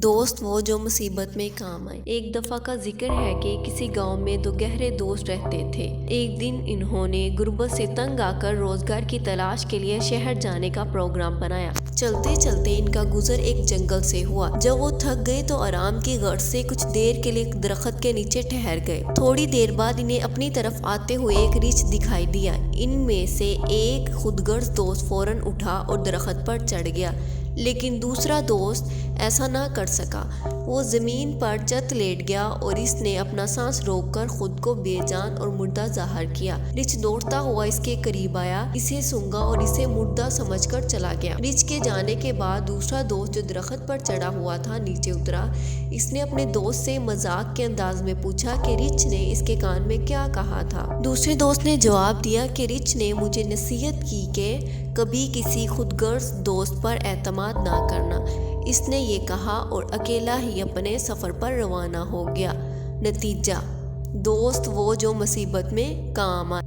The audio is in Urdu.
دوست وہ جو مصیبت میں کام آئے۔ ایک دفعہ کا ذکر ہے کہ کسی گاؤں میں دو گہرے دوست رہتے تھے۔ ایک دن انہوں نے غربت سے تنگ آ کر روزگار کی تلاش کے لیے شہر جانے کا پروگرام بنایا۔ چلتے چلتے ان کا گزر ایک جنگل سے ہوا۔ جب وہ تھک گئے تو آرام کی غرض سے کچھ دیر کے لیے ایک درخت کے نیچے ٹھہر گئے۔ تھوڑی دیر بعد انہیں اپنی طرف آتے ہوئے ایک ریچھ دکھائی دیا۔ ان میں سے ایک خود غرض دوست فوراً اٹھا اور درخت پر چڑھ گیا، لیکن دوسرا دوست ایسا نہ کر سکا۔ وہ زمین پر چت لیٹ گیا اور اس نے اپنا سانس روک کر خود کو بے جان اور مردہ ظاہر کیا۔ ریچھ دوڑتا ہوا اس کے قریب آیا، اسے سونگھا اور اسے مردہ سمجھ کر چلا گیا۔ ریچھ کے جانے کے بعد دوسرا دوست جو درخت پر چڑھا ہوا تھا نیچے اترا۔ اس نے اپنے دوست سے مذاق کے انداز میں پوچھا کہ ریچھ نے اس کے کان میں کیا کہا تھا۔ دوسرے دوست نے جواب دیا کہ ریچھ نے مجھے نصیحت کی کہ کبھی کسی خود غرض دوست پر اعتماد نہ کرنا۔ اس نے یہ کہا اور اکیلا ہی اپنے سفر پر روانہ ہو گیا۔ نتیجہ: دوست وہ جو مصیبت میں کام آئے۔